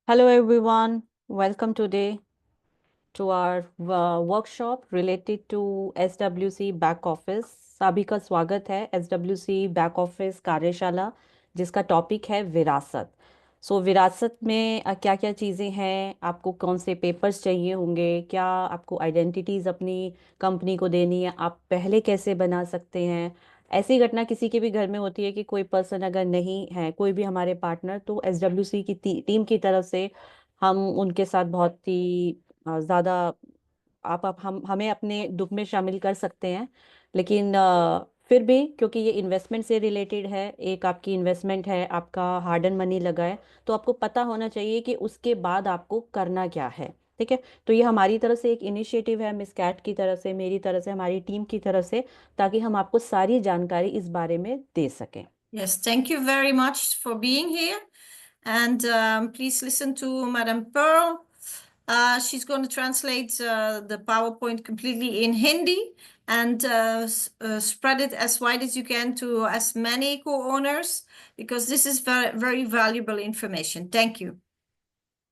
Hello everyone, welcome today to our workshop related to SWC back office. सभी का स्वागत है SWC बैक ऑफिस कार्यशाला जिसका टॉपिक है विरासत। विरासत में क्या क्या चीज़ें हैं, आपको कौन से पेपर्स चाहिए होंगे, क्या आपको आइडेंटिटीज़ अपनी कंपनी को देनी है, आप पहले कैसे बना सकते हैं। ऐसी घटना किसी के भी घर में होती है कि कोई पर्सन अगर नहीं है, कोई भी हमारे पार्टनर, तो SWC की टीम की तरफ से हम उनके साथ बहुत ही ज़्यादा आप हम हमें अपने दुख में शामिल कर सकते हैं। लेकिन फिर भी क्योंकि ये इन्वेस्टमेंट से रिलेटेड है, एक आपकी इन्वेस्टमेंट है, आपका हार्ड एंड मनी लगा है, तो आपको पता होना चाहिए कि उसके बाद आपको करना क्या है। ठीक है, तो ये हमारी तरफ से एक इनिशिएटिव है, मिस कैट की तरफ से, मेरी तरफ से, हमारी टीम की तरफ से, ताकि हम आपको सारी जानकारी इस बारे में दे सकें। Yes, thank you very much for being here. And please listen to Madam Pearl. She's going to translate the PowerPoint completely in Hindi and spread it as wide as you can to as many co-owners, because this is very, very valuable information. Thank you.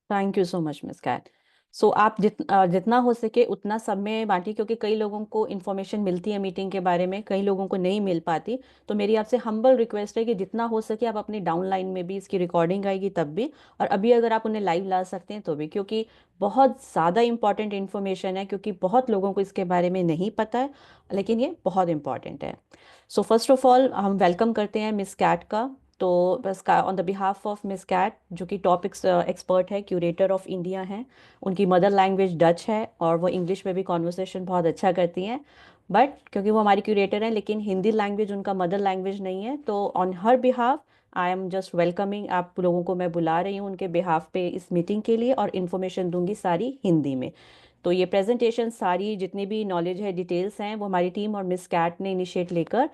Thank you so much miss Kat. आप जितना हो सके उतना सब में बांटिए, क्योंकि कई लोगों को इन्फॉर्मेशन मिलती है मीटिंग के बारे में, कई लोगों को नहीं मिल पाती। तो मेरी आपसे हम्बल रिक्वेस्ट है कि जितना हो सके आप अपनी डाउनलाइन में भी, इसकी रिकॉर्डिंग आएगी तब भी, और अभी अगर आप उन्हें लाइव ला सकते हैं तो भी, क्योंकि बहुत ज़्यादा इंपॉर्टेंट इन्फॉर्मेशन है, क्योंकि बहुत लोगों को इसके बारे में नहीं पता है, लेकिन ये बहुत इंपॉर्टेंट है। फर्स्ट ऑफ ऑल हम वेलकम करते हैं मिस कैट का। तो बस on the behalf of miss Kat, जो कि टॉपिक्स एक्सपर्ट है, क्यूरेटर ऑफ इंडिया हैं, उनकी मदर लैंग्वेज डच है और वो इंग्लिश में भी कॉन्वर्सेशन बहुत अच्छा करती हैं। बट क्योंकि वो हमारी क्यूरेटर हैं, लेकिन हिंदी लैंग्वेज उनका मदर लैंग्वेज नहीं है, तो on her behalf I am just welcoming, आप लोगों को मैं बुला रही हूँ उनके बिहाफ पे इस मीटिंग के लिए, और इन्फॉर्मेशन दूंगी सारी हिंदी में। तो ये प्रेजेंटेशन सारी जितनी भी नॉलेज है, डिटेल्स हैं, वो हमारी टीम और मिस कैट ने इनिशिएट लेकर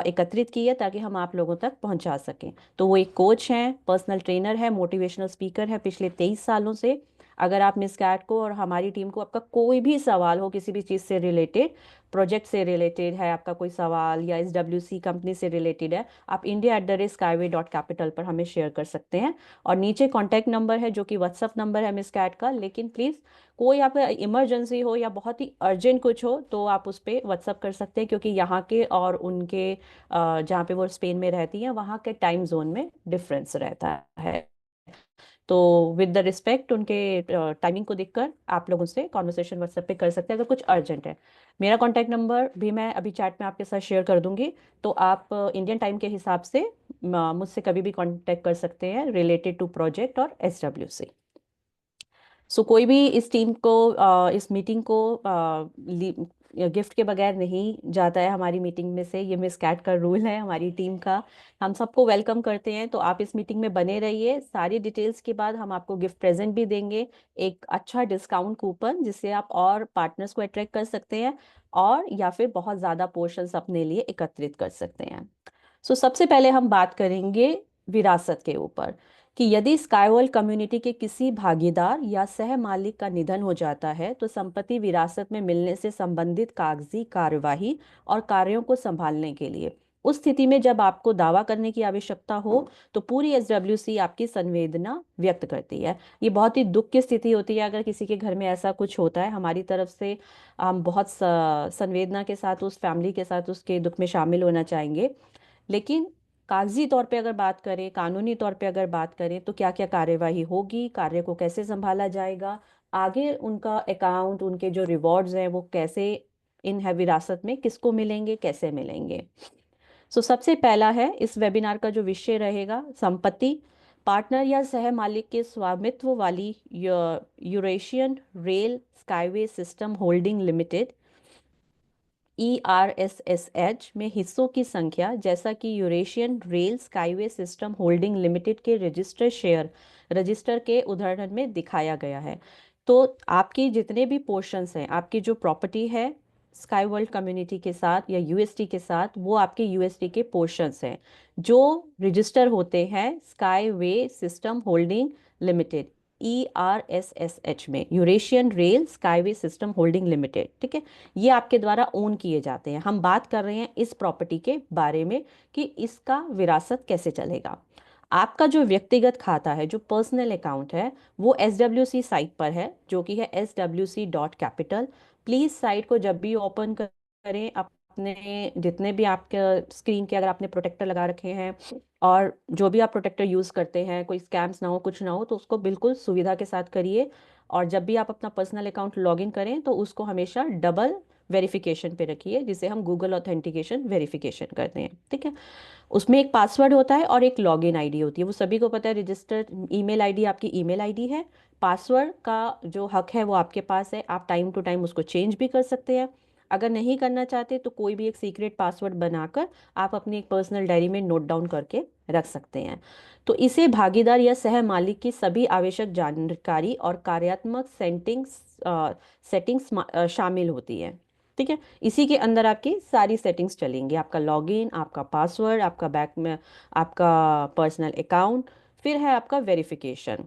एकत्रित की है, ताकि हम आप लोगों तक पहुंचा सकें। तो वो एक कोच हैं, पर्सनल ट्रेनर है, मोटिवेशनल स्पीकर है पिछले 23 सालों से। अगर आप मिस कैट को और हमारी टीम को, आपका कोई भी सवाल हो किसी भी चीज़ से रिलेटेड, प्रोजेक्ट से रिलेटेड है आपका कोई सवाल, या SWC कंपनी से रिलेटेड है, आप india@skyway.capital पर हमें शेयर कर सकते हैं। और नीचे कॉन्टैक्ट नंबर है, जो कि व्हाट्सअप नंबर है मिस कैट का। लेकिन प्लीज़ कोई आपका इमरजेंसी हो या बहुत ही अर्जेंट कुछ हो, तो आप उस पर व्हाट्सअप कर सकते हैं, क्योंकि यहाँ के और उनके जहाँ पे वो स्पेन में रहती हैं, वहाँ के टाइम जोन में डिफरेंस रहता है। तो विद द रिस्पेक्ट, उनके टाइमिंग को देखकर आप लोग उनसे कॉन्वर्सेशन व्हाट्सएप पे कर सकते हैं अगर कुछ अर्जेंट है। मेरा कॉन्टैक्ट नंबर भी मैं अभी चैट में आपके साथ शेयर कर दूंगी, तो आप इंडियन टाइम के हिसाब से मुझसे कभी भी कांटेक्ट कर सकते हैं रिलेटेड टू प्रोजेक्ट और SWC। कोई भी इस टीम को, इस मीटिंग को गिफ्ट के बगैर नहीं जाता है हमारी मीटिंग में से। ये मिस कैट का रूल है हमारी टीम का। हम सबको वेलकम करते हैं, तो आप इस मीटिंग में बने रहिए। सारी डिटेल्स के बाद हम आपको गिफ्ट प्रेजेंट भी देंगे, एक अच्छा डिस्काउंट कूपन, जिससे आप और पार्टनर्स को अट्रैक्ट कर सकते हैं, और या फिर बहुत ज़्यादा पोर्शंस अपने लिए एकत्रित कर सकते हैं। सबसे पहले हम बात करेंगे विरासत के ऊपर, कि यदि स्काईवर्ल्ड कम्युनिटी के किसी भागीदार या सह मालिक का निधन हो जाता है, तो संपत्ति विरासत में मिलने से संबंधित कागजी कार्यवाही और कार्यों को संभालने के लिए उस स्थिति में जब आपको दावा करने की आवश्यकता हो, तो पूरी SWC आपकी संवेदना व्यक्त करती है। ये बहुत ही दुख की स्थिति होती है अगर किसी के घर में ऐसा कुछ होता है। हमारी तरफ से हम बहुत संवेदना के साथ उस फैमिली के साथ उसके दुख में शामिल होना चाहेंगे। लेकिन कागजी तौर पे अगर बात करें, कानूनी तौर पे अगर बात करें, तो क्या क्या कार्यवाही होगी, कार्य को कैसे संभाला जाएगा, आगे उनका अकाउंट, उनके जो रिवॉर्ड्स हैं वो कैसे इन है विरासत में किसको मिलेंगे, कैसे मिलेंगे। सबसे पहला है, इस वेबिनार का जो विषय रहेगा, संपत्ति। पार्टनर या सह मालिक के स्वामित्व वाली Eurasian rail skyway system holding limited ERSSH में हिस्सों की संख्या, जैसा कि Eurasian rail skyway system holding limited के रजिस्टर के उदाहरण में दिखाया गया है। तो आपकी जितने भी पोर्शंस हैं, आपकी जो प्रॉपर्टी है स्काई वर्ल्ड कम्युनिटी के साथ या UST के साथ, वो आपके UST के पोर्शंस हैं जो रजिस्टर होते हैं स्काई वे सिस्टम होल्डिंग लिमिटेड ERSSH में, Eurasian rail skyway system holding limited. ठीक है, ये आपके द्वारा ओन किए जाते हैं। हम बात कर रहे हैं इस प्रॉपर्टी के बारे में कि इसका विरासत कैसे चलेगा। आपका जो व्यक्तिगत खाता है, जो पर्सनल अकाउंट है, वो SWC साइट पर है, जो कि है swc.capital। प्लीज़ साइट को जब भी ओपन करें, अपने जितने भी आपके स्क्रीन के अगर आपने प्रोटेक्टर लगा रखे हैं, और जो भी आप प्रोटेक्टर यूज़ करते हैं, कोई स्कैम्स ना हो, कुछ ना हो, तो उसको बिल्कुल सुविधा के साथ करिए। और जब भी आप अपना पर्सनल अकाउंट लॉगिन करें तो उसको हमेशा डबल वेरिफिकेशन पे रखिए, जिसे हम गूगल ऑथेंटिकेशन वेरिफिकेशन करते हैं, ठीक है। उसमें एक पासवर्ड होता है और एक लॉगिन आईडी होती है, वो सभी को पता है। रजिस्टर्ड ईमेल आईडी आपकी ईमेल आईडी है। पासवर्ड का जो हक है वो आपके पास है, आप टाइम टू टाइम उसको चेंज भी कर सकते हैं। अगर नहीं करना चाहते तो कोई भी एक सीक्रेट पासवर्ड बनाकर आप अपनी एक पर्सनल डायरी में नोट डाउन करके रख सकते हैं। तो इसे भागीदार या सह मालिक की सभी आवश्यक जानकारी और कार्यात्मक सेटिंग्स शामिल होती है, ठीक है। इसी के अंदर आपकी सारी सेटिंग्स चलेंगी, आपका लॉगिन, आपका पासवर्ड, आपका बैक में आपका पर्सनल अकाउंट, फिर है आपका वेरिफिकेशन।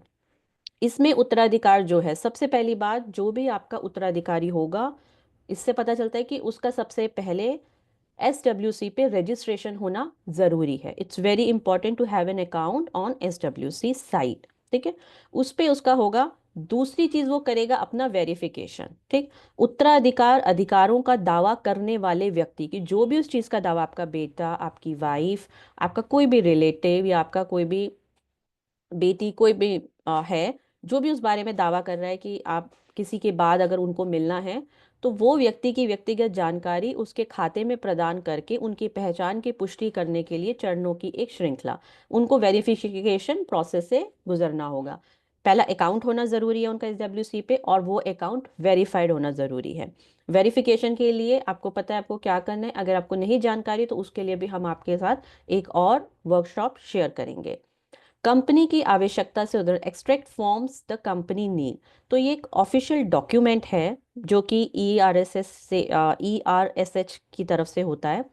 इसमें उत्तराधिकार जो है, सबसे पहली बात, जो भी आपका उत्तराधिकारी होगा, इससे पता चलता है कि उसका सबसे पहले SWC पे रजिस्ट्रेशन होना जरूरी है। It's very important to have an account on SWC site, ठीक है। उस पे उसका होगा। दूसरी चीज वो करेगा अपना वेरिफिकेशन, ठीक। उत्तराधिकार अधिकारों का दावा करने वाले व्यक्ति की, जो भी उस चीज का दावा, आपका बेटा, आपकी वाइफ, आपका कोई भी रिलेटिव या आपका कोई भी बेटी, कोई भी है, जो भी उस बारे में दावा कर रहा है कि आप किसी के बाद अगर उनको मिलना है, तो वो व्यक्ति की व्यक्तिगत जानकारी उसके खाते में प्रदान करके उनकी पहचान की पुष्टि करने के लिए चरणों की एक श्रृंखला, उनको वेरिफिकेशन प्रोसेस से गुजरना होगा। पहला अकाउंट होना जरूरी है उनका SWC पे, और वो अकाउंट वेरीफाइड होना जरूरी है। वेरिफिकेशन के लिए आपको पता है आपको क्या करना है। अगर आपको नहीं जानकारी तो उसके लिए भी हम आपके साथ एक और वर्कशॉप शेयर करेंगे। कंपनी की आवश्यकता से उधर extract forms the company need. तो ये एक ऑफिशियल डॉक्यूमेंट है जो कि ERSH की तरफ से होता है।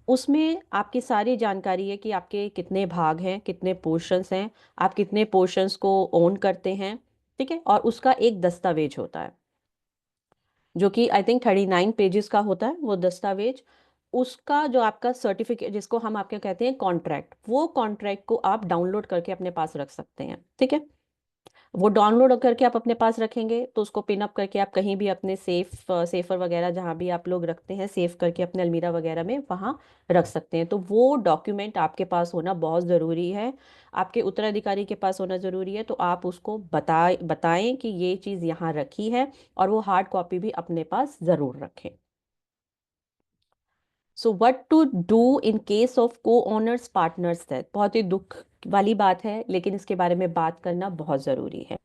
उसमें आपकी सारी जानकारी है कि आपके कितने भाग हैं, कितने पोर्शंस हैं, आप कितने पोर्शंस को ओन करते हैं, ठीक है। और उसका एक दस्तावेज होता है जो कि आई थिंक 39 पेजेस का होता है वो दस्तावेज। उसका जो आपका सर्टिफिकेट, जिसको हम आपके कहते हैं कॉन्ट्रैक्ट, वो कॉन्ट्रैक्ट को आप डाउनलोड करके अपने पास रख सकते हैं, ठीक है। वो डाउनलोड करके आप अपने पास रखेंगे तो उसको पिन अप करके आप कहीं भी अपने सेफर वगैरह जहाँ भी आप लोग रखते हैं, सेव करके अपने अलमीरा वगैरह में वहाँ रख सकते हैं। तो वो डॉक्यूमेंट आपके पास होना बहुत ज़रूरी है, आपके उत्तराधिकारी के पास होना ज़रूरी है। तो आप उसको बताएं कि ये चीज़ यहाँ रखी है, और वो हार्ड कॉपी भी अपने पास ज़रूर रखें। So what to do in case of co-owners partners death. बहुत ही दुख वाली बात है, लेकिन इसके बारे में बात करना बहुत ज़रूरी है।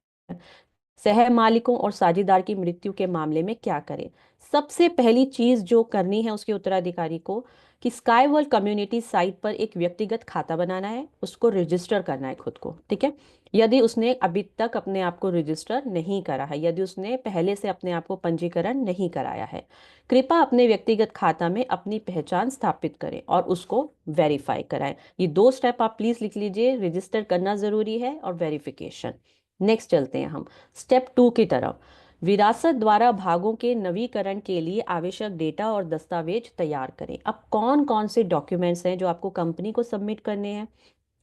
सह मालिकों और साझेदार की मृत्यु के मामले में क्या करें। सबसे पहली चीज जो करनी है उसके उत्तराधिकारी को, कि स्काई वर्ल्ड कम्युनिटी साइट पर एक व्यक्तिगत खाता बनाना है, उसको रजिस्टर करना है खुद को, ठीक है। यदि उसने अभी तक अपने आप को रजिस्टर नहीं करा है, यदि उसने पहले से अपने आप को पंजीकरण नहीं कराया है, कृपया अपने व्यक्तिगत खाता में अपनी पहचान स्थापित करें और उसको वेरीफाई कराएं। ये दो स्टेप आप प्लीज लिख लीजिए, रजिस्टर करना जरूरी है और वेरिफिकेशन। नेक्स्ट चलते हैं हम स्टेप 2 की तरफ। विरासत द्वारा भागों के नवीकरण के लिए आवश्यक डेटा और दस्तावेज तैयार करें। अब कौन कौन से डॉक्यूमेंट्स हैं जो आपको कंपनी को सबमिट करने हैं,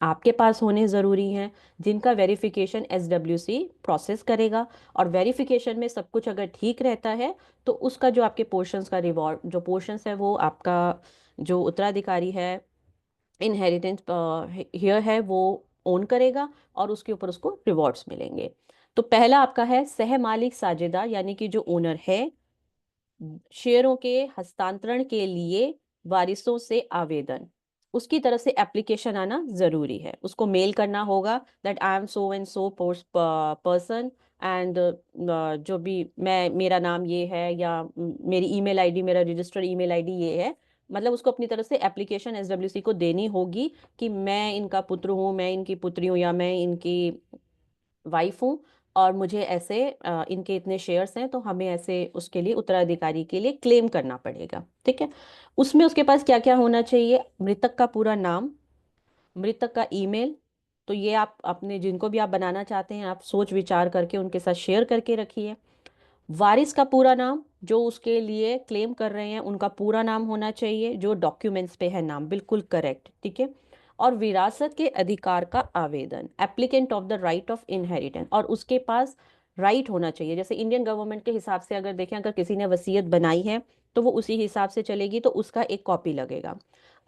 आपके पास होने ज़रूरी हैं, जिनका वेरिफिकेशन SWC प्रोसेस करेगा। और वेरिफिकेशन में सब कुछ अगर ठीक रहता है तो उसका जो आपके पोर्शंस का रिवॉर्ड, जो पोर्शंस है वो आपका जो उत्तराधिकारी है, इनहेरिटेंस हियर है, वो ओन करेगा, और उसके ऊपर उसको रिवॉर्ड्स मिलेंगे। तो पहला आपका है सह मालिक साझेदार, यानी कि जो ओनर है, शेयरों के हस्तांतरण के लिए वारिसों से आवेदन, उसकी तरफ से एप्लीकेशन आना जरूरी है। उसको मेल करना होगा that I am so and so person, and जो भी मैं, मेरा नाम ये है, या मेरी ईमेल आईडी, मेरा रजिस्टर्ड ईमेल आईडी ये है। मतलब उसको अपनी तरफ से एप्लीकेशन SWC को देनी होगी कि मैं इनका पुत्र हूँ, मैं इनकी पुत्री हूँ, या मैं इनकी वाइफ हूँ, और मुझे ऐसे इनके इतने शेयर्स हैं, तो हमें ऐसे उसके लिए उत्तराधिकारी के लिए क्लेम करना पड़ेगा, ठीक है। उसमें उसके पास क्या क्या होना चाहिए, मृतक का पूरा नाम, मृतक का ईमेल। तो ये आप अपने जिनको भी आप बनाना चाहते हैं आप सोच विचार करके उनके साथ शेयर करके रखिए। वारिस का पूरा नाम, जो उसके लिए क्लेम कर रहे हैं उनका पूरा नाम होना चाहिए, जो डॉक्यूमेंट्स पे है नाम बिल्कुल करेक्ट, ठीक है। और विरासत के अधिकार का आवेदन, applicant of the right of inheritance, और उसके पास राइट होना चाहिए। जैसे इंडियन गवर्नमेंट के हिसाब से अगर देखें, अगर किसी ने वसीयत बनाई है तो वो उसी हिसाब से चलेगी, तो उसका एक कॉपी लगेगा।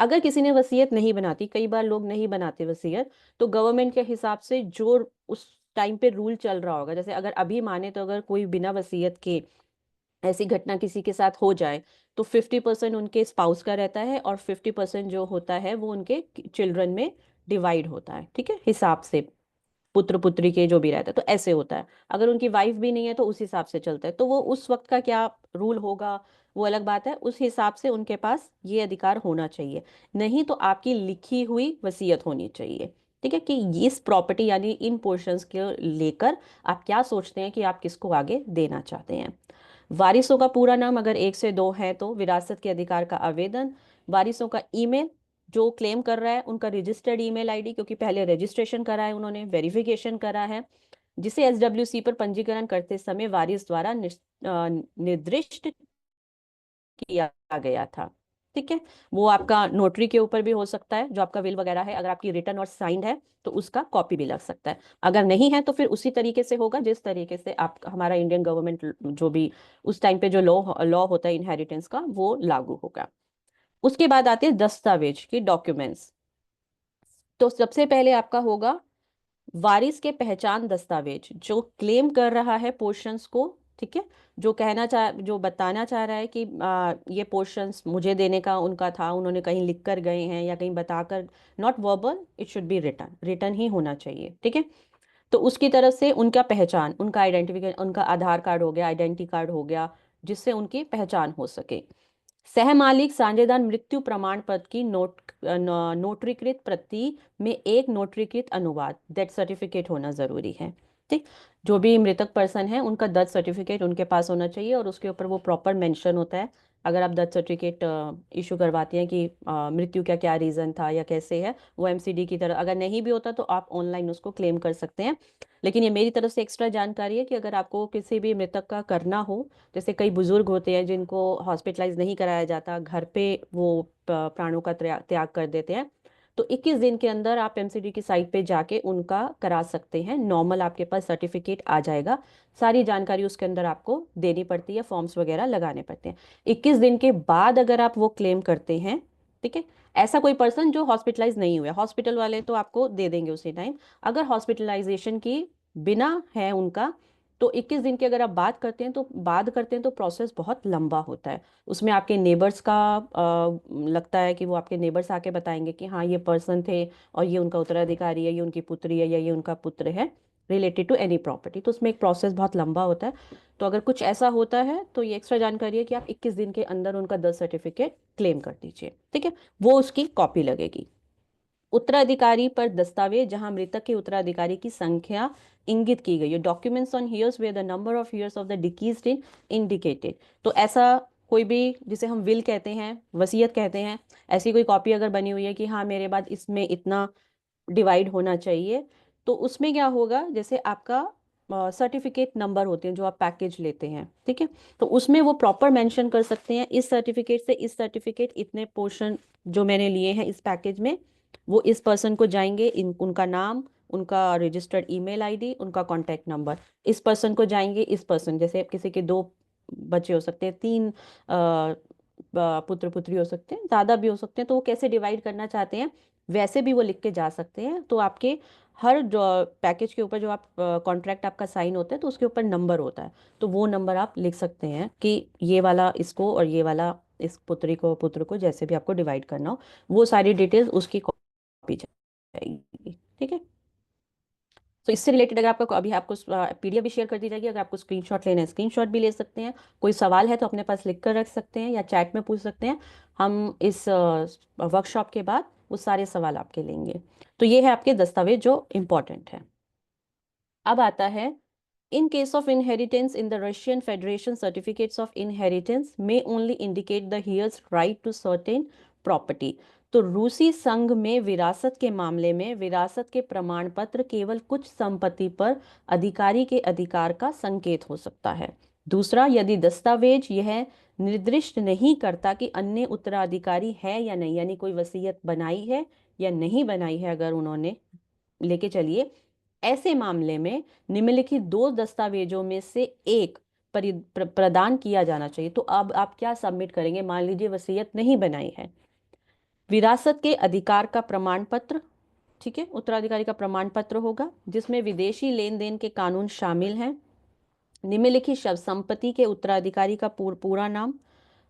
अगर किसी ने वसीयत नहीं बनाती, कई बार लोग नहीं बनाते वसीयत, तो गवर्नमेंट के हिसाब से जो उस टाइम पे रूल चल रहा होगा, जैसे अगर अभी माने तो अगर कोई बिना वसीयत के ऐसी घटना किसी के साथ हो जाए, तो 50% उनके स्पाउस का रहता है और 50% जो होता है वो उनके चिल्ड्रन में डिवाइड होता है, ठीक है, हिसाब से, पुत्र पुत्री के जो भी रहता है, तो ऐसे होता है। अगर उनकी वाइफ भी नहीं है तो उस हिसाब से चलता है, तो वो उस वक्त का क्या रूल होगा वो अलग बात है, उस हिसाब से उनके पास ये अधिकार होना चाहिए। नहीं तो आपकी लिखी हुई वसीयत होनी चाहिए, ठीक है, कि इस प्रॉपर्टी यानी इन पोर्शंस के लेकर आप क्या सोचते हैं कि आप किसको आगे देना चाहते हैं। वारिसों का पूरा नाम, अगर एक से दो है तो विरासत के अधिकार का आवेदन, वारिसों का ईमेल, जो क्लेम कर रहा है उनका रजिस्टर्ड ईमेल आईडी, क्योंकि पहले रजिस्ट्रेशन करा है उन्होंने, वेरिफिकेशन करा है, जिसे एसडब्ल्यूसी पर पंजीकरण करते समय वारिस द्वारा निर्दिष्ट किया गया था, ठीक है। वो आपका नोटरी के ऊपर भी हो सकता है, जो आपका विल वगैरह है, अगर आपकी रिटर्न और साइंड है तो उसका कॉपी भी लग सकता है। अगर नहीं है तो फिर उसी तरीके से होगा जिस तरीके से आप, हमारा इंडियन गवर्नमेंट जो भी उस टाइम पे जो लॉ लॉ होता है इनहेरिटेंस का, वो लागू होगा। उसके बाद आते हैं दस्तावेज की डॉक्यूमेंट्स। तो सबसे पहले आपका होगा वारिस के पहचान दस्तावेज, जो क्लेम कर रहा है पोर्शंस को, ठीक है, जो बताना चाह रहा है कि ये पोर्शंस मुझे देने का उनका था, उन्होंने कहीं लिख कर गए हैं या कहीं बताकर, not verbal, it should be written, written ही होना चाहिए, ठीक है। तो उसकी तरफ से उनका पहचान, उनका आइडेंटिफिकेशन, उनका आधार कार्ड हो गया, आइडेंटिटी कार्ड हो गया, जिससे उनकी पहचान हो सके। सहमालिक साझेदार मृत्यु प्रमाण पत्र की नोटरीकृत प्रति में एक नोटरीकृत अनुवाद, डेथ सर्टिफिकेट होना जरूरी है, ठीक। जो भी मृतक पर्सन है उनका डेथ सर्टिफिकेट उनके पास होना चाहिए, और उसके ऊपर वो प्रॉपर मेंशन होता है। अगर आप डेथ सर्टिफिकेट इशू करवाते हैं कि मृत्यु का क्या रीजन था या कैसे है, वो एमसीडी की तरह, अगर नहीं भी होता तो आप ऑनलाइन उसको क्लेम कर सकते हैं। लेकिन ये मेरी तरफ से एक्स्ट्रा जानकारी है कि अगर आपको किसी भी मृतक का करना हो, जैसे कई बुजुर्ग होते हैं जिनको हॉस्पिटलाइज नहीं कराया जाता, घर पे वो प्राणों का त्याग कर देते हैं, तो 21 दिन के अंदर आप एमसीडी की साइट पे जाके उनका करा सकते हैं। नॉर्मल आपके पास सर्टिफिकेट आ जाएगा, सारी जानकारी उसके अंदर आपको देनी पड़ती है, फॉर्म्स वगैरह लगाने पड़ते हैं। 21 दिन के बाद अगर आप वो क्लेम करते हैं, ठीक है, ऐसा कोई पर्सन जो हॉस्पिटलाइज नहीं हुआ, हॉस्पिटल वाले तो आपको दे देंगे उसी टाइम, अगर हॉस्पिटलाइजेशन की बिना है उनका, तो 21 दिन की अगर आप बात करते हैं तो प्रोसेस बहुत लंबा होता है। उसमें आपके नेबर्स का लगता है कि वो आपके नेबर्स आके बताएंगे कि हाँ ये पर्सन थे और ये उनका उत्तराधिकारी है, ये उनकी पुत्री है या ये उनका पुत्र है, रिलेटेड टू एनी प्रॉपर्टी, तो उसमें एक प्रोसेस बहुत लंबा होता है। तो अगर कुछ ऐसा होता है तो ये एक्स्ट्रा जानकारी है कि आप 21 दिन के अंदर उनका डेथ सर्टिफिकेट क्लेम कर दीजिए, ठीक है, वो उसकी कॉपी लगेगी। उत्तराधिकारी पर दस्तावेज, जहां मृतक के उत्तराधिकारी की संख्या इंगित की गई है, documents on heirs where the number of heirs of the deceased in indicated. तो ऐसा कोई भी, जिसे हम विल कहते हैं, वसीयत कहते हैं, ऐसी कोई कॉपी अगर बनी हुई है कि हाँ मेरे बाद इसमें इतना डिवाइड होना चाहिए, तो उसमें क्या होगा, जैसे आपका सर्टिफिकेट नंबर होते हैं जो आप पैकेज लेते हैं, ठीक है, तो उसमें वो प्रॉपर मेंशन कर सकते हैं, इस सर्टिफिकेट से इस सर्टिफिकेट इतने पोर्शन जो मैंने लिए हैं इस पैकेज में, वो इस पर्सन को जाएंगे, उनका नाम, उनका रजिस्टर्ड ईमेल आईडी, उनका कॉन्टैक्ट नंबर, इस पर्सन को जाएंगे, इस पर्सन, जैसे किसी के दो बच्चे हो सकते हैं, तीन पुत्र पुत्री हो सकते हैं, ज़्यादा भी हो सकते हैं, तो वो कैसे डिवाइड करना चाहते हैं वैसे भी वो लिख के जा सकते हैं। तो आपके हर जो पैकेज के ऊपर जो आप कॉन्ट्रैक्ट आपका साइन होता है तो उसके ऊपर नंबर होता है, तो वो नंबर आप लिख सकते हैं कि ये वाला इसको और ये वाला इस पुत्री को पुत्र को, जैसे भी आपको डिवाइड करना हो, वो सारी डिटेल्स उसकी कॉपी जाएगी, ठीक है। तो इससे रिलेटेड अगर आपका अभी आपको पीडीएफ भी शेयर कर दी जाएगी, अगर आपको स्क्रीनशॉट लेना है स्क्रीनशॉट भी ले सकते हैं, कोई सवाल है तो अपने पास लिख कर रख सकते हैं या चैट में पूछ सकते हैं, हम इस वर्कशॉप के बाद वो सारे सवाल आपके लेंगे। तो ये है आपके दस्तावेज जो इम्पोर्टेंट है। अब आता है, in case of inheritance in the Russian Federation, certificates of inheritance may only indicate the heir's right to certain property। तो रूसी संघ में विरासत के मामले में विरासत के प्रमाण पत्र केवल कुछ संपत्ति पर अधिकारी के अधिकार का संकेत हो सकता है। दूसरा, यदि दस्तावेज यह निर्दिष्ट नहीं करता कि अन्य उत्तराधिकारी है या नहीं, यानी कोई वसीयत बनाई है या नहीं बनाई है अगर उन्होंने, लेके चलिए, ऐसे मामले में निम्नलिखित दो दस्तावेजों में से एक प्रदान किया जाना चाहिए। तो अब आप क्या सबमिट करेंगे? मान लीजिए वसीयत नहीं बनाई है, विरासत के अधिकार का प्रमाण पत्र, ठीक है, उत्तराधिकारी का प्रमाण पत्र होगा जिसमें विदेशी लेन देन के कानून शामिल हैं, निम्नलिखित शव संपत्ति के उत्तराधिकारी का पूरा नाम,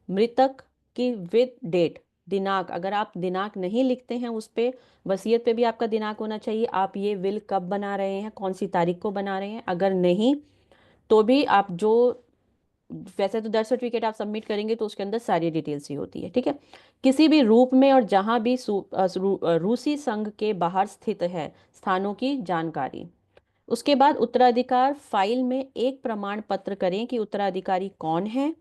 मृतक की विद डेट, दिनांक, अगर आप दिनांक नहीं लिखते हैं उस पे, वसीयत पे भी आपका दिनांक होना चाहिए, आप ये विल कब बना रहे हैं, कौन सी तारीख को बना रहे हैं, अगर नहीं तो भी आप जो, वैसे तो डेथ सर्टिफिकेट आप सबमिट करेंगे तो उसके अंदर सारी डिटेल्स ही होती है, ठीक है। किसी भी रूप में और जहां भी रूसी संघ के बाहर स्थित है स्थानों की जानकारी। उसके बाद उत्तराधिकार फाइल में एक प्रमाण पत्र करें कि उत्तराधिकारी कौन है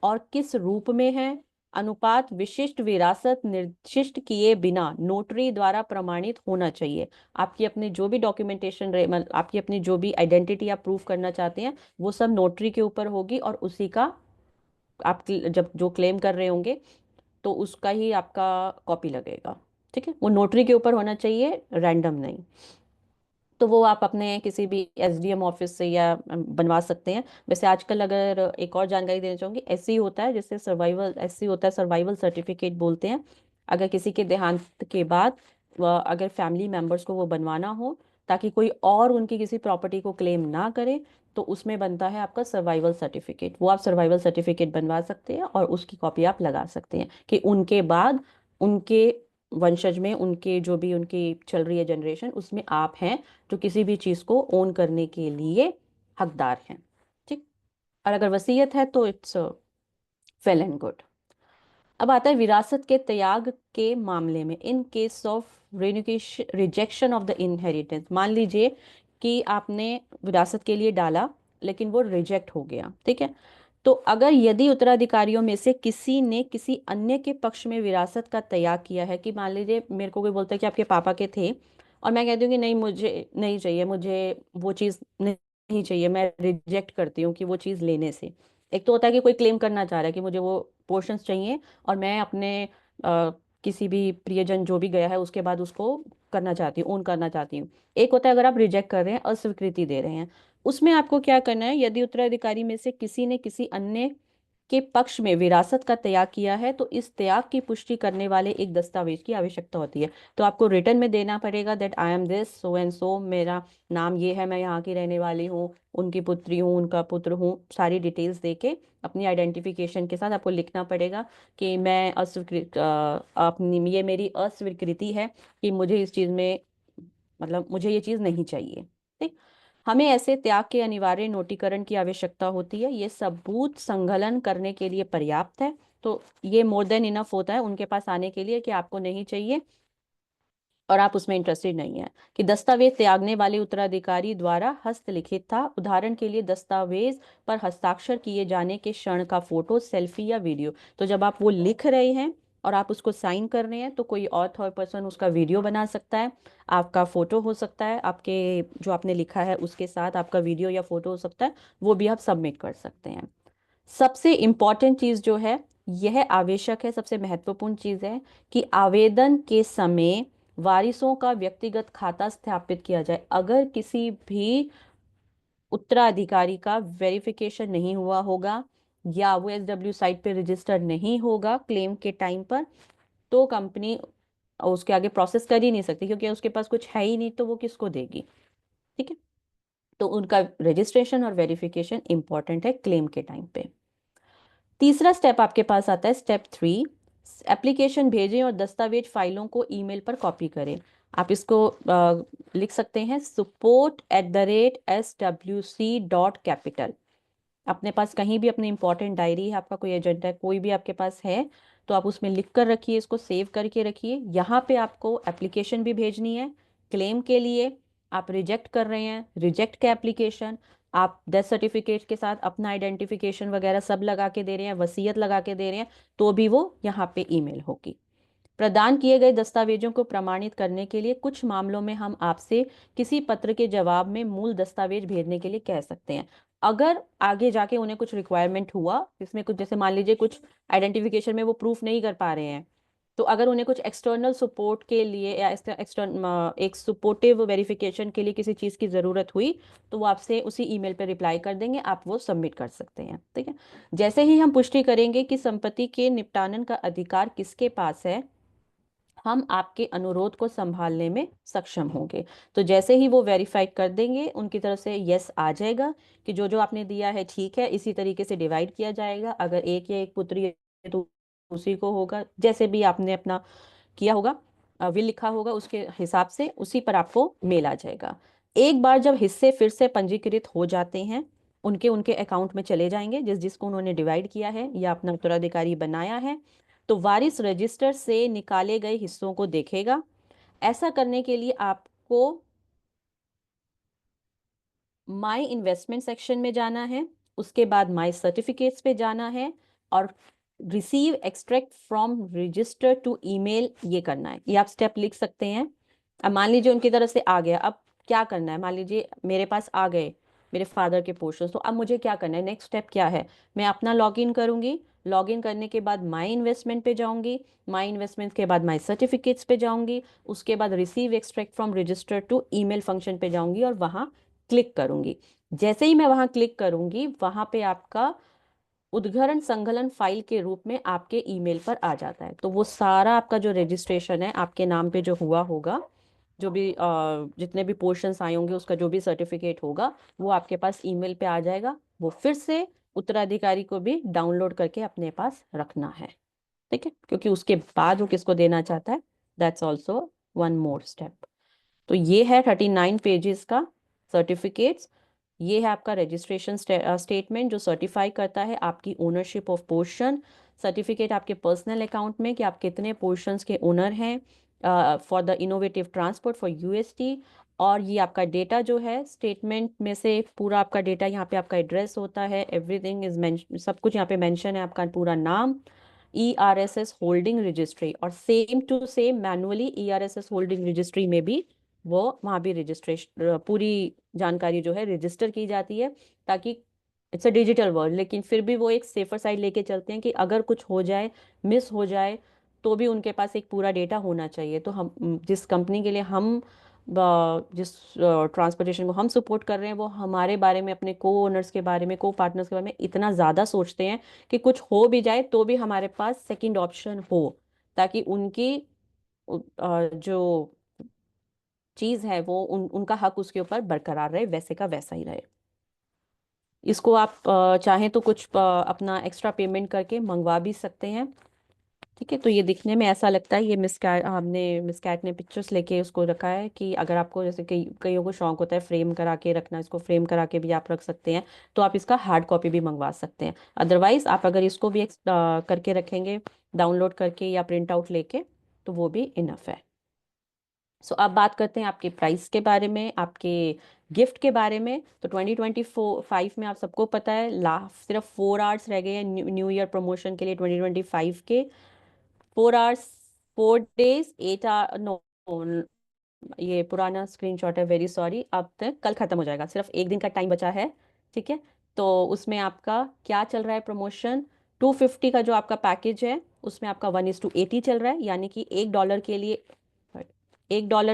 और किस रूप में है। अनुपात विशिष्ट विरासत निर्दिष्ट किए बिना नोटरी द्वारा प्रमाणित होना चाहिए। आपकी अपनी जो भी डॉक्यूमेंटेशन रहे, मतलब आपकी अपनी जो भी आइडेंटिटी आप प्रूफ करना चाहते हैं वो सब नोटरी के ऊपर होगी, और उसी का आप जब जो क्लेम कर रहे होंगे तो उसका ही आपका कॉपी लगेगा, ठीक है। वो नोटरी के ऊपर होना चाहिए, रैंडम नहीं। तो वो आप अपने किसी भी एसडीएम ऑफिस से या बनवा सकते हैं। वैसे आजकल अगर एक और जानकारी देना चाहूँगी, एससी होता है जिससे सर्वाइवल, एससी होता है सर्वाइवल सर्टिफिकेट बोलते हैं। अगर किसी के देहांत के बाद अगर फैमिली मेंबर्स को वो बनवाना हो ताकि कोई और उनकी किसी प्रॉपर्टी को क्लेम ना करे, तो उसमें बनता है आपका सर्वाइवल सर्टिफिकेट। वो आप सर्वाइवल सर्टिफिकेट बनवा सकते हैं और उसकी कॉपी आप लगा सकते हैं कि उनके बाद उनके वंशज में, उनके जो भी उनकी चल रही है जनरेशन, उसमें आप हैं जो किसी भी चीज को ओन करने के लिए हकदार हैं, ठीक। और अगर वसीयत है तो इट्स वेल एंड गुड। अब आता है विरासत के त्याग के मामले में, इन case of rejection of the inheritance. मान लीजिए कि आपने विरासत के लिए डाला लेकिन वो रिजेक्ट हो गया, ठीक है। तो अगर यदि उत्तराधिकारियों में से किसी ने किसी अन्य के पक्ष में विरासत का त्याग किया है, कि मान लीजिए मेरे को कोई बोलता है कि आपके पापा के थे और मैं कहती हूँ कि नहीं मुझे नहीं चाहिए, मुझे वो चीज़ नहीं चाहिए, मैं रिजेक्ट करती हूँ कि वो चीज़ लेने से। एक तो होता है कि कोई क्लेम करना चाह रहा है कि मुझे वो पोर्शंस चाहिए और मैं अपने किसी भी प्रियजन जो भी गया है उसके बाद उसको करना चाहती हूँ, ओन करना चाहती हूँ। एक होता है अगर आप रिजेक्ट कर रहे हैं, अस्वीकृति दे रहे हैं, उसमें आपको क्या करना है, यदि उत्तराधिकारी में से किसी ने किसी अन्य के पक्ष में विरासत का त्याग किया है तो इस त्याग की पुष्टि करने वाले एक दस्तावेज की आवश्यकता होती है। तो आपको रिटर्न में देना पड़ेगा that I am this so and so, मेरा नाम ये है, मैं यहाँ की रहने वाली हूँ, उनकी पुत्री हूँ, उनका पुत्र हूँ, सारी डिटेल्स देके अपनी आइडेंटिफिकेशन के साथ आपको लिखना पड़ेगा कि मैं अस्वीकृत अपनी, ये मेरी अस्वीकृति है कि मुझे इस चीज़ में, मतलब मुझे ये चीज़ नहीं चाहिए, ठीक। हमें ऐसे त्याग के अनिवार्य नोटीकरण की आवश्यकता होती है, ये सबूत संकलन करने के लिए पर्याप्त है। तो ये मोर देन इनफ होता है उनके पास आने के लिए कि आपको नहीं चाहिए और आप उसमें इंटरेस्टेड नहीं है, कि दस्तावेज त्यागने वाले उत्तराधिकारी द्वारा हस्तलिखित था। उदाहरण के लिए दस्तावेज पर हस्ताक्षर किए जाने के क्षण का फोटो, सेल्फी या वीडियो। तो जब आप वो लिख रहे हैं और आप उसको साइन कर रहे हैं तो कोई और थर्ड पर्सन उसका वीडियो बना सकता है, आपका फोटो हो सकता है, आपके जो आपने लिखा है उसके साथ आपका वीडियो या फोटो हो सकता है, वो भी आप सबमिट कर सकते हैं। सबसे इम्पॉर्टेंट चीज जो है, यह आवश्यक है, सबसे महत्वपूर्ण चीज है कि आवेदन के समय वारिसों का व्यक्तिगत खाता स्थापित किया जाए। अगर किसी भी उत्तराधिकारी का वेरिफिकेशन नहीं हुआ होगा या वो एसडब्ल्यू साइट पे रजिस्टर्ड नहीं होगा क्लेम के टाइम पर, तो कंपनी उसके आगे प्रोसेस कर ही नहीं सकती, क्योंकि उसके पास कुछ है ही नहीं तो वो किसको देगी, ठीक है। तो उनका रजिस्ट्रेशन और वेरिफिकेशन इंपॉर्टेंट है क्लेम के टाइम पे। तीसरा स्टेप आपके पास आता है स्टेप 3, एप्लीकेशन भेजें और दस्तावेज फाइलों को ईमेल पर कॉपी करें। आप इसको लिख सकते हैं support@swc.capital। अपने पास कहीं भी अपनी इंपॉर्टेंट डायरी है, आपका कोई एजेंडा है, कोई भी आपके पास है तो आप उसमें लिख कर रखिए, इसको सेव करके रखिए। यहाँ पे आपको एप्लीकेशन भी भेजनी है क्लेम के लिए, आप रिजेक्ट कर रहे हैं, रिजेक्ट का एप्लीकेशन, आप डेथ सर्टिफिकेट के साथ अपना आइडेंटिफिकेशन वगैरह सब लगा के दे रहे हैं, वसीयत लगा के दे रहे हैं, तो भी वो यहाँ पे ईमेल होगी। प्रदान किए गए दस्तावेजों को प्रमाणित करने के लिए कुछ मामलों में हम आपसे किसी पत्र के जवाब में मूल दस्तावेज भेजने के लिए कह सकते हैं। अगर आगे जाके उन्हें कुछ रिक्वायरमेंट हुआ, इसमें कुछ, जैसे मान लीजिए कुछ आइडेंटिफिकेशन में वो प्रूफ नहीं कर पा रहे हैं तो अगर उन्हें कुछ एक्सटर्नल सपोर्ट के लिए या एक्सटर्नल एक सपोर्टिव वेरिफिकेशन के लिए किसी चीज़ की ज़रूरत हुई, तो वो आपसे उसी ईमेल पे रिप्लाई कर देंगे, आप वो सबमिट कर सकते हैं। ठीक है। जैसे ही हम पुष्टि करेंगे कि संपत्ति के निपटान का अधिकार किसके पास है, हम आपके अनुरोध को संभालने में सक्षम होंगे। तो जैसे ही वो वेरीफाई कर देंगे, उनकी तरफ से यस आ जाएगा कि जो जो आपने दिया है ठीक है, इसी तरीके से डिवाइड किया जाएगा। अगर एक या एक पुत्री है तो उसी को होगा, जैसे भी आपने अपना किया होगा, विल लिखा होगा, उसके हिसाब से उसी पर आपको मेल आ जाएगा। एक बार जब हिस्से फिर से पंजीकृत हो जाते हैं, उनके उनके अकाउंट में चले जाएंगे जिस जिसको उन्होंने डिवाइड किया है या अपना उत्तराधिकारी बनाया है, तो वारिस रजिस्टर से निकाले गए हिस्सों को देखेगा। ऐसा करने के लिए आपको माय इन्वेस्टमेंट सेक्शन में जाना है, उसके बाद माय सर्टिफिकेट्स पे जाना है, और receive extract from register to email ये करना है। ये आप स्टेप लिख सकते हैं। अब मान लीजिए उनकी तरफ से आ गया, अब क्या करना है, मान लीजिए मेरे पास आ गए मेरे फादर के पोर्शन, तो अब मुझे क्या करना है, नेक्स्ट स्टेप क्या है, मैं अपना लॉगिन करूंगी। लॉगिन करने के बाद माय इन्वेस्टमेंट पे जाऊंगी, माय इन्वेस्टमेंट के बाद माय सर्टिफिकेट्स पे जाऊंगी, उसके बाद receive extract from register to email function पे जाऊंगी और वहां क्लिक करूंगी। जैसे ही मैं वहां क्लिक करूंगी, वहां पे आपका उद्घरण संकलन फाइल के रूप में आपके ईमेल पर आ जाता है। तो वो सारा आपका जो रजिस्ट्रेशन है आपके नाम पे जो हुआ होगा, जो भी जितने भी पोर्शंस आए होंगे, उसका जो भी सर्टिफिकेट होगा, वो आपके पास ईमेल पे आ जाएगा। वो फिर से उत्तराधिकारी को भी डाउनलोड करके अपने पास रखना है। ठीक है, क्योंकि उसके बाद वो किसको देना चाहता है, that's also one more step. तो ये है 39 पेजेस का सर्टिफिकेट्स। ये है आपका रजिस्ट्रेशन स्टेटमेंट जो सर्टिफाई करता है आपकी ओनरशिप ऑफ पोर्शन। सर्टिफिकेट आपके पर्सनल अकाउंट में कि आप कितने पोर्शंस के ओनर हैं for the innovative transport for UST. और ये आपका डेटा जो है स्टेटमेंट में से पूरा आपका डेटा, यहाँ पे आपका एड्रेस होता है, एवरीथिंग इज मेंशन, सब कुछ यहाँ पे मेंशन है, आपका पूरा नाम, ईआरएसएस होल्डिंग रजिस्ट्री, और same to same manually ERSS holding registry में भी वो वहाँ भी रजिस्ट्रेशन पूरी जानकारी जो है रजिस्टर की जाती है, ताकि इट्स अ डिजिटल वर्ल्ड, लेकिन फिर भी वो एक सेफर साइड लेके चलते हैं कि अगर कुछ हो जाए, मिस हो जाए, तो भी उनके पास एक पूरा डेटा होना चाहिए। तो हम जिस कंपनी के लिए हम जिस ट्रांसपोर्टेशन को हम सपोर्ट कर रहे हैं, वो हमारे बारे में, अपने को ओनर्स के बारे में, को पार्टनर्स के बारे में इतना ज़्यादा सोचते हैं कि कुछ हो भी जाए तो भी हमारे पास सेकंड ऑप्शन हो, ताकि उनकी जो चीज है वो उनका हक उसके ऊपर बरकरार रहे, वैसे का वैसा ही रहे। इसको आप चाहें तो कुछ अपना एक्स्ट्रा पेमेंट करके मंगवा भी सकते हैं। ठीक है। तो ये दिखने में ऐसा लगता है, ये मिस कैट, हमने मिस कैट ने पिक्चर्स लेके उसको रखा है कि अगर आपको, जैसे कईयों को शौक होता है फ्रेम करा के रखना, इसको फ्रेम करा के भी आप रख सकते हैं, तो आप इसका हार्ड कॉपी भी मंगवा सकते हैं। अदरवाइज आप अगर इसको भी करके रखेंगे डाउनलोड करके या प्रिंट आउट लेके, तो वो भी इनफ है। सो अब बात करते हैं आपके प्राइस के बारे में, आपके गिफ्ट के बारे में। तो 2025 में आप सबको पता है सिर्फ 4 आवर्स रह गए हैं न्यू ईयर प्रमोशन के लिए 2025 के। 4 आवर्स, 4 डेज, 8 आवर, नो, ये पुराना स्क्रीनशॉट है, वेरी सॉरी। अब तक कल खत्म हो जाएगा, सिर्फ एक दिन का टाइम बचा है। ठीक है। तो उसमें आपका क्या चल रहा है प्रमोशन, 250 का जो आपका पैकेज है, उसमें आपका 1:80 चल रहा है, यानी कि $1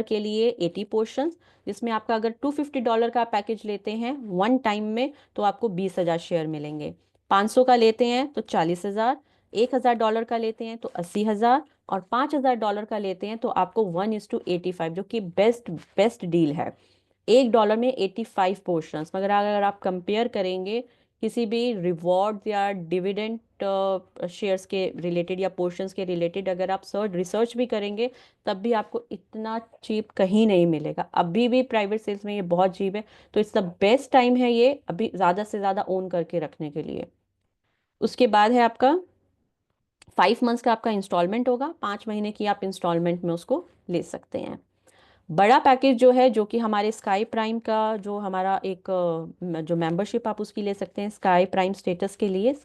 के लिए 80 पोर्शन, जिसमें आपका अगर $250 का पैकेज लेते हैं वन टाइम में, तो आपको 20,000 शेयर मिलेंगे। 500 का लेते हैं तो 40,000, $1,000 का लेते हैं तो 80,000, और $5,000 का लेते हैं तो आपको 1:85, जो कि बेस्ट बेस्ट डील है। $1 में 85 पोर्शंस। मगर अगर आप कंपेयर करेंगे किसी भी रिवॉर्ड या डिविडेंड शेयर्स के रिलेटेड या पोर्शंस के रिलेटेड, अगर आप रिसर्च भी करेंगे, तब भी आपको इतना चीप कहीं नहीं मिलेगा। अभी भी प्राइवेट सेल्स में ये बहुत चीप है। तो इट्स द बेस्ट टाइम है ये अभी ज़्यादा से ज़्यादा ओन करके रखने के लिए। उसके बाद है आपका 5 मंथ्स का आपका इंस्टॉलमेंट होगा, 5 महीने की आप इंस्टॉलमेंट में उसको ले सकते हैं। बड़ा पैकेज जो है, जो कि हमारे स्काई प्राइम का, जो हमारा एक जो मेंबरशिप आप उसकी ले सकते हैं स्काई प्राइम स्टेटस के लिए,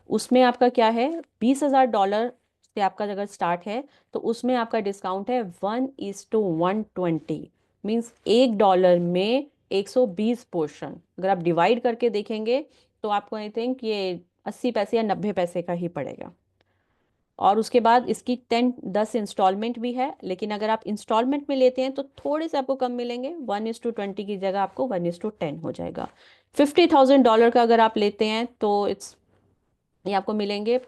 उसमें आपका क्या है, $20,000 से आपका अगर स्टार्ट है, तो उसमें आपका डिस्काउंट है 1:120, मीन्स $1 में 120 पोर्शन। अगर आप डिवाइड करके देखेंगे तो आपको आई थिंक ये 80 पैसे या 90 पैसे का ही पड़ेगा। और उसके बाद इसकी 10 इंस्टॉलमेंट भी है, लेकिन अगर आप इंस्टॉलमेंट में लेते हैं तो थोड़े से आपको कम मिलेंगे, 1:20 की जगह आपको 1:10 हो जाएगा। $50,000 का अगर आप लेते हैं तो ये आपको मिलेंगे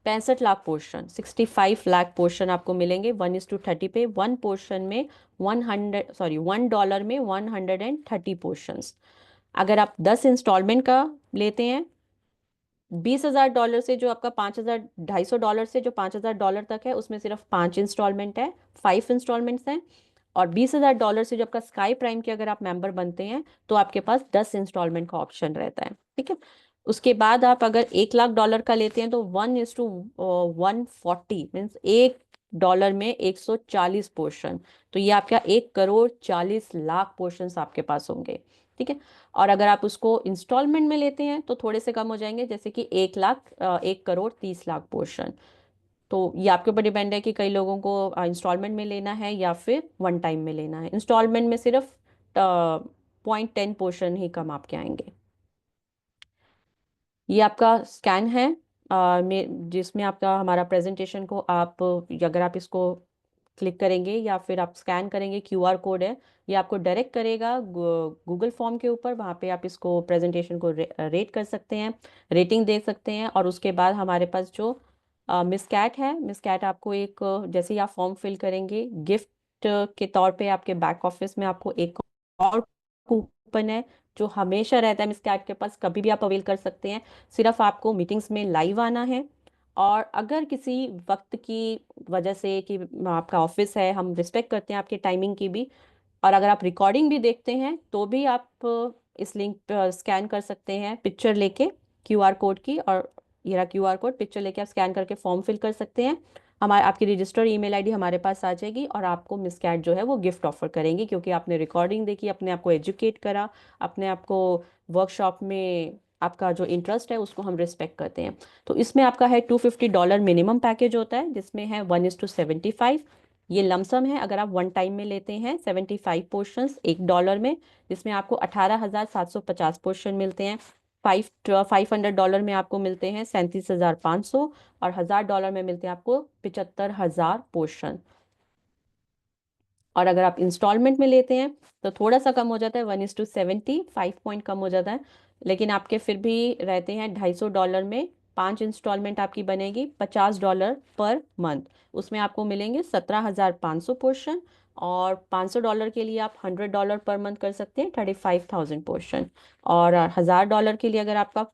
65 लाख पोर्शन, 65 लाख पोर्शन आपको मिलेंगे 1:30 पे। वन पोर्शन में 1 डॉलर में 130 पोर्शंस। अगर आप 10 इंस्टॉलमेंट का लेते हैं, $20,000 से जो आपका 2,500 से जो $5,000 तक है, उसमें सिर्फ 5 इंस्टॉलमेंट है, 5 इंस्टॉलमेंट्स हैं। और $20,000 से जो आपका स्काई प्राइम के अगर आप मेंबर बनते हैं तो आपके पास 10 इंस्टॉलमेंट का ऑप्शन रहता है, ठीक है। उसके बाद आप अगर $1 लाख का लेते हैं तो 1:140 मीन्स $1 में 140 पोर्शन। तो ये आपका 1,40,40,00,000 पोर्शन आपके पास होंगे, ठीक है। और अगर आप उसको इंस्टॉलमेंट में लेते हैं तो थोड़े से कम हो जाएंगे, जैसे कि 1,30,00,000 पोर्शन। तो ये आपके ऊपर डिपेंड है कि कई लोगों को इंस्टॉलमेंट में लेना है या फिर वन टाइम में लेना है। इंस्टॉलमेंट में सिर्फ 0.10 पोर्शन ही कम आपके आएंगे। ये आपका स्कैन है जिसमें आपका हमारा प्रेजेंटेशन को आप, अगर आप इसको क्लिक करेंगे या फिर आप स्कैन करेंगे, क्यूआर कोड है, ये आपको डायरेक्ट करेगा गूगल फॉर्म के ऊपर। वहाँ पे आप इसको प्रेजेंटेशन को रेट कर सकते हैं, रेटिंग दे सकते हैं। और उसके बाद हमारे पास जो मिस कैट है, मिस कैट आपको एक जैसे ही आप फॉर्म फिल करेंगे, गिफ्ट के तौर पे आपके बैक ऑफिस में आपको एक और कूपन है जो हमेशा रहता है मिस कैट के पास, कभी भी आप अवेल कर सकते हैं। सिर्फ आपको मीटिंग्स में लाइव आना है। और अगर किसी वक्त की वजह से कि आपका ऑफिस है, हम रिस्पेक्ट करते हैं आपके टाइमिंग की भी, और अगर आप रिकॉर्डिंग भी देखते हैं तो भी आप इस लिंक पर स्कैन कर सकते हैं पिक्चर लेके क्यूआर कोड की। और ये रहा क्यूआर कोड, पिक्चर लेके आप स्कैन करके फॉर्म फिल कर सकते हैं। हमारे आपकी रजिस्टर ईमेल आईडी हमारे पास आ जाएगी और आपको मिस कैट जो है वो गिफ्ट ऑफर करेंगे, क्योंकि आपने रिकॉर्डिंग देखी, अपने आप को एजुकेट करा, अपने आप को वर्कशॉप में आपका जो इंटरेस्ट है उसको हम रिस्पेक्ट करते हैं। तो इसमें आपका है $250 मिनिमम पैकेज होता है, जिसमें है 1:75। ये लमसम है अगर आप वन टाइम में लेते हैं 75 पोर्शंस $1 में, जिसमें आपको 18,750 पोर्शन मिलते हैं। 500 में आपको मिलते हैं 37,500, और $1,000 में मिलते हैं आपको 75,000 पोर्शन। और अगर आप इंस्टॉलमेंट में लेते हैं तो थोड़ा सा कम हो जाता है, 1:70, 5 पॉइंट कम हो जाता है। लेकिन आपके फिर भी रहते हैं $250 में, 5 इंस्टॉलमेंट आपकी बनेगी $50 पर मंथ। उसमें आपको मिलेंगे 17,500 पोर्शन। और $500 के लिए आप $100 पर मंथ कर सकते हैं, 35,000 पोर्शन। और $1,000 के लिए अगर आपका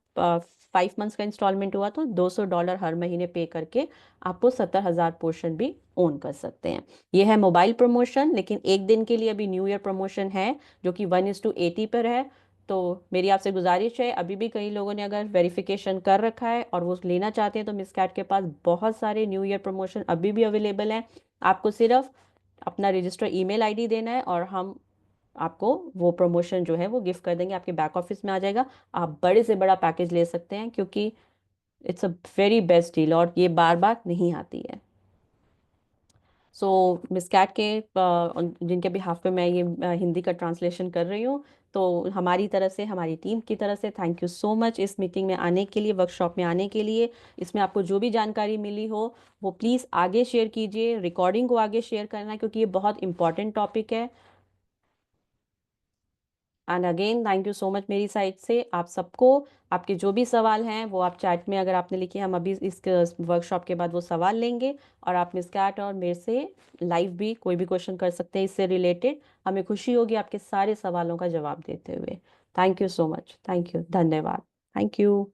5 मंथ्स का इंस्टॉलमेंट हुआ तो $200 हर महीने पे करके आपको 70,000 पोर्शन भी ओन कर सकते हैं। ये है मोबाइल प्रमोशन, लेकिन एक दिन के लिए अभी न्यू ईयर प्रमोशन है जो कि 1:80 पर है। तो मेरी आपसे गुजारिश है, अभी भी कई लोगों ने अगर वेरिफिकेशन कर रखा है और वो लेना चाहते हैं तो मिस कैट के पास बहुत सारे न्यू ईयर प्रमोशन अभी भी अवेलेबल हैं। आपको सिर्फ अपना रजिस्टर ईमेल आईडी देना है और हम आपको वो प्रमोशन जो है वो गिफ्ट कर देंगे, आपके बैक ऑफिस में आ जाएगा। आप बड़े से बड़ा पैकेज ले सकते हैं, क्योंकि it's a very best deal और ये बार बार नहीं आती है। सो मिस कैट के जिनके बिहाफ पे मैं ये हिंदी का ट्रांसलेशन कर रही हूँ, तो हमारी तरफ से, हमारी टीम की तरफ से थैंक यू सो मच इस मीटिंग में आने के लिए, वर्कशॉप में आने के लिए। इसमें आपको जो भी जानकारी मिली हो वो प्लीज़ आगे शेयर कीजिए, रिकॉर्डिंग को आगे शेयर करना, क्योंकि ये बहुत इंपॉर्टेंट टॉपिक है। And again thank you so much मेरी साइड से आप सबको। आपके जो भी सवाल हैं वो आप चैट में अगर आपने लिखे, हम अभी इस वर्कशॉप के बाद वो सवाल लेंगे। और आप मिस कैट और मेरे से लाइव भी कोई भी क्वेश्चन कर सकते हैं इससे रिलेटेड। हमें खुशी होगी आपके सारे सवालों का जवाब देते हुए। Thank you so much, thank you, धन्यवाद, थैंक यू।